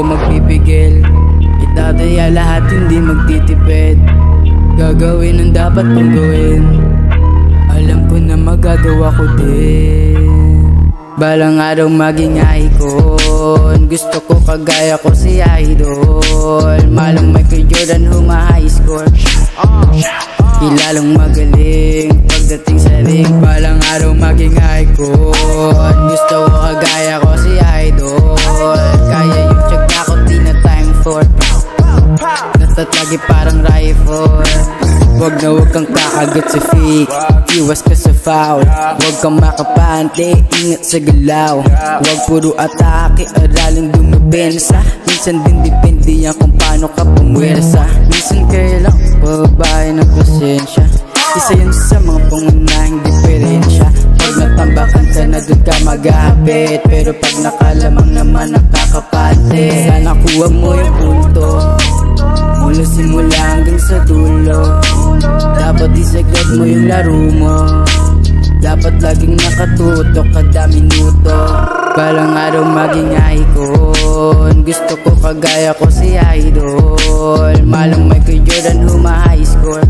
ako magpipigil. Itataya lahat, hindi magtitipid. Gagawin ang dapat kong gawin. Alam ko na magagawa ko din. Balang araw maging icon. Gusto ko kagaya ko si Idol. Malang Michael Jordan huma-high score. Kilalang magaling pagdating sa ring. Balang araw maging icon. Gusto ko kagaya ko si Idol. Kaya yung tsaga ko di na time for. Natatlagi parang rifle. Wag na wag kang kakagat sa fake. Iwas ka sa foul. Wag kang makapante, ingat sa galaw. Wag puro atake, aralin dumabensa. Minsan din depende yan kung paano ka pumwersa. Minsan kailang babae ng pasensya. Isa yun sa mga pangunahing diferensya. Pag natambakan ka na dun ka maghahapit. Pero pag nakalamang naman nakakapate. Sana kuha mo yung punto mula simula hanggang sa dulo. Dapat isagad mo yung laro mo. Dapat laging nakatutok kada minuto. Balang araw maging icon. Gusto ko kagaya ko si Idol. Malang Michael Jordan huma-high score.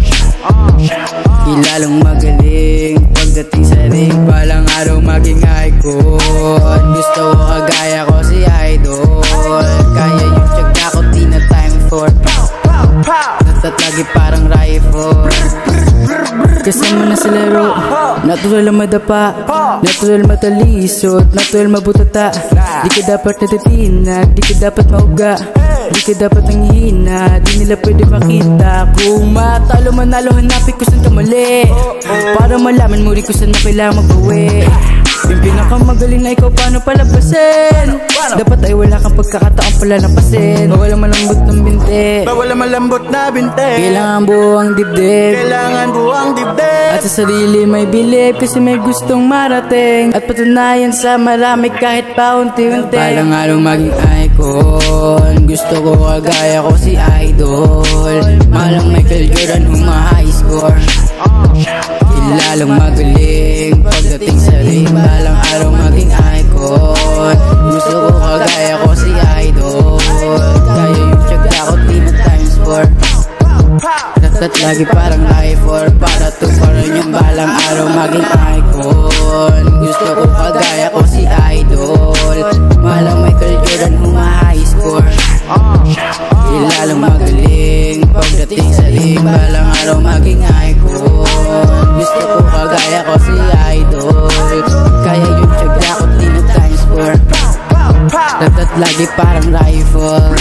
Kilalang magaling pagdating sa ring. Balang araw maging icon. Gusto ko kagaya ko si Idol. Kaya yung tsaga ko di na time for. Natatlagi parang rifle. Kasama na sa laro. Natural ang madapa. Natural matalisot. Natural mabutata. Di ka dapat natitinag. Di ka dapat mauga. Di ka dapat nanghihina. Di nila pwede makita. Kung matalo manalo, hanapin ko saan ka mali. Para malaman mo rin kung saan mo kailangan magbawi. Yung pinakamagaling na ikaw paano palabasin. Dapat ay wala kang pagkakataong palalampasin. Bawal ang malambot ng binte. Bawal ang malambot na binte. Kailangan buwang dibdib. Kailangan buwang dibdib. At sa sarili may bilib kasi may gustong marating. At patunayan sa marami kahit pa unti-unti. Balang araw maging icon. Gusto ko kagaya ko si Idol. Malang Michael Jordan huma-high score. Kilalang magaling pagdating sa ring. Balang araw maging icon. Gusto ko kagaya ko si Idol. Kaya yung tsaga ko di na times 4. Natatlagi parang rifle. Para tuparan yung balang araw maging icon. Gusto ko kagaya ko si Idol. Malang Michael Jordan huma-high score. Kilalang magaling pagdating sa ring. Balang araw maging icon. Gusto ko kagaya ko si Idol. Kaya yung tsaga ko di na times 4. Natatlagi parang rifle.